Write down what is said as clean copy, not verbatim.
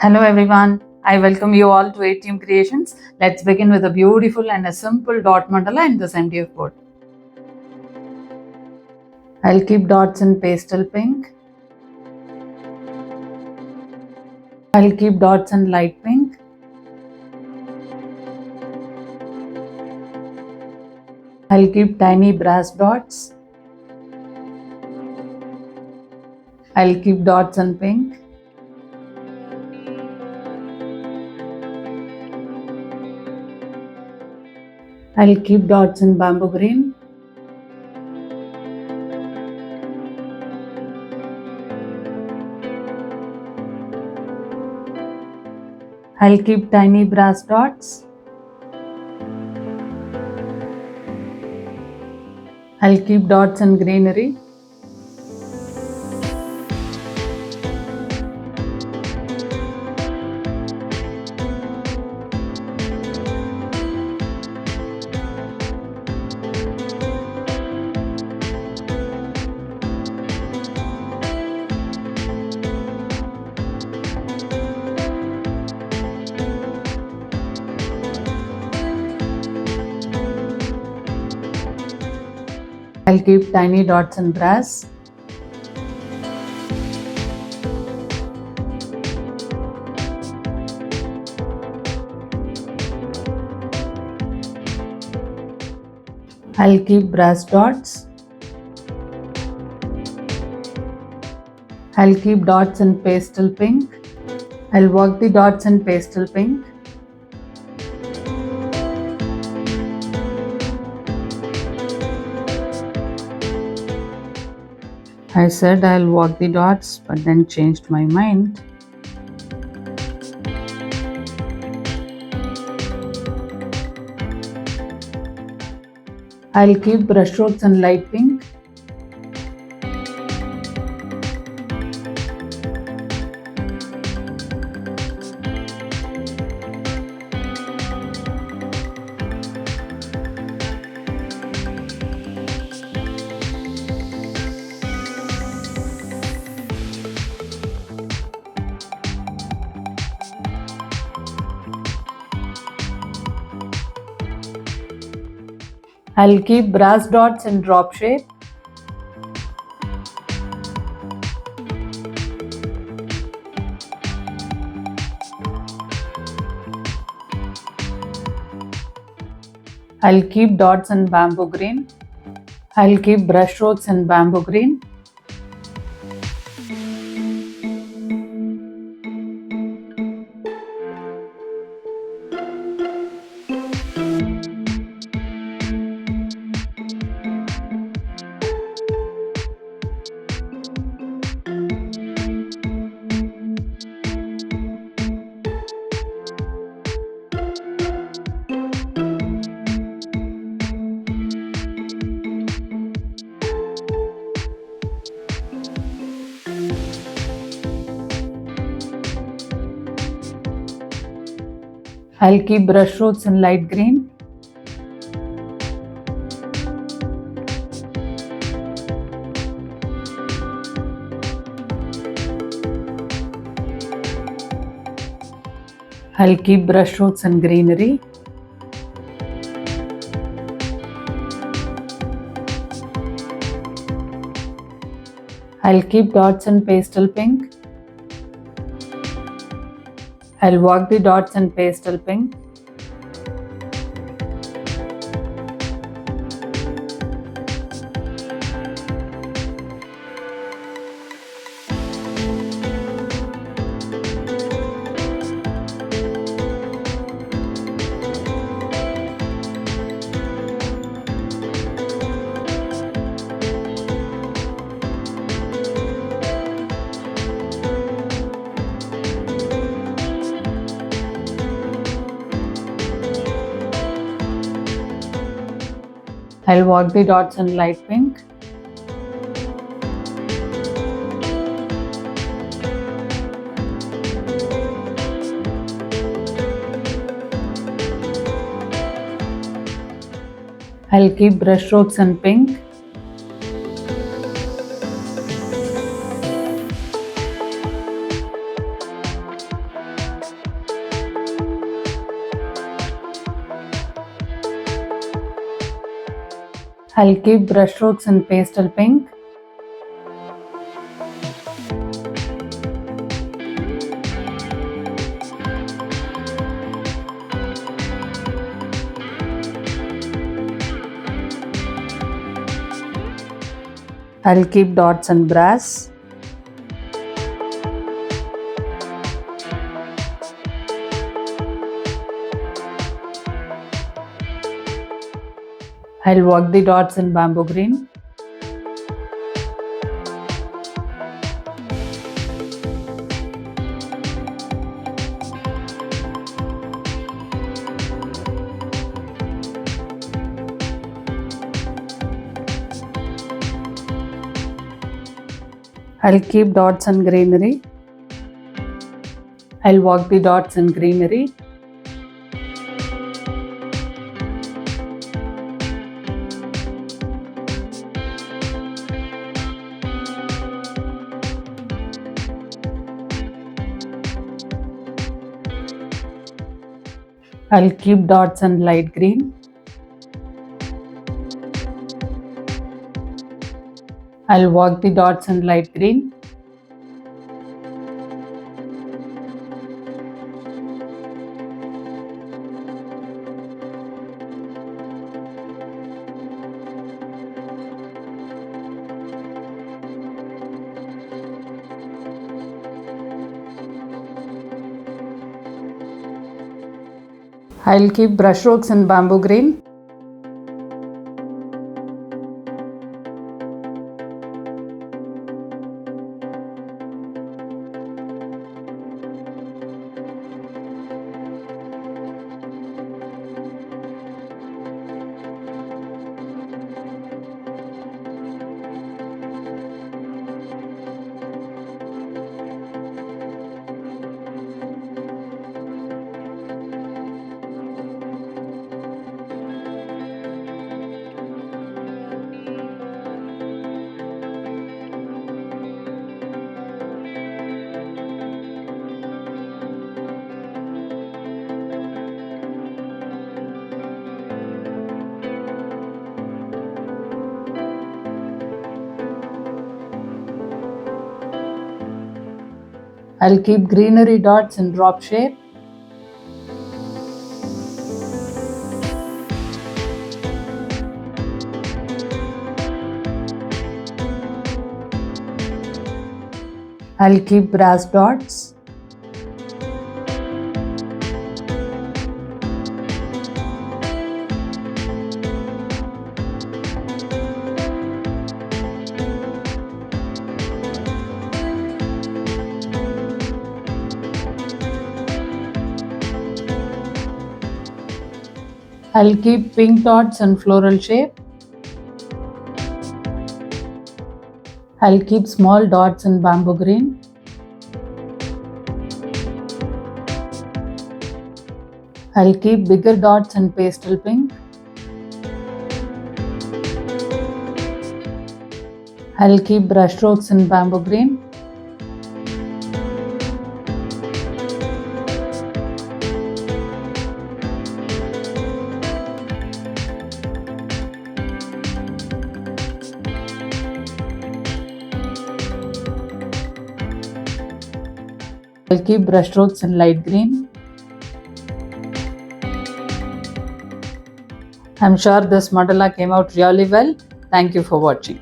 Hello everyone, I welcome you all to ATM Creations. Let's begin with a beautiful and a simple dot mandala in this MDF board. I'll keep dots in pastel pink. I'll keep dots in light pink. I'll keep tiny brass dots. I'll keep dots in pink. I'll keep dots in bamboo green. I'll keep tiny brass dots. I'll keep dots in greenery. I'll keep tiny dots in brass. I'll keep brass dots. I'll keep dots in pastel pink. I'll work the dots in pastel pink. I said I'll work the dots, but then changed my mind. I'll keep brushstrokes in light pink. I'll keep brass dots in drop shape. I'll keep dots in bamboo green. I'll keep brushstrokes in bamboo green. I'll keep brushstrokes in light green. I'll keep brushstrokes in greenery. I'll keep dots in pastel pink. I'll work the dots in pastel pink. I'll work the dots in light pink. I'll keep brushstrokes in pink. I'll keep brushstrokes in pastel pink. I'll keep dots in brass. I'll work the dots in bamboo green. I'll keep dots in greenery. I'll work the dots in greenery. I'll keep dots in light green. I'll work the dots in light green. I'll keep brushstrokes in bamboo green. I'll keep greenery dots in drop shape. I'll keep brass dots. I'll keep pink dots in floral shape. I'll keep small dots in bamboo green. I'll keep bigger dots in pastel pink. I'll keep brushstrokes in bamboo green. I'll keep brushstrokes in light green. I'm sure this mandala came out really well. Thank you for watching.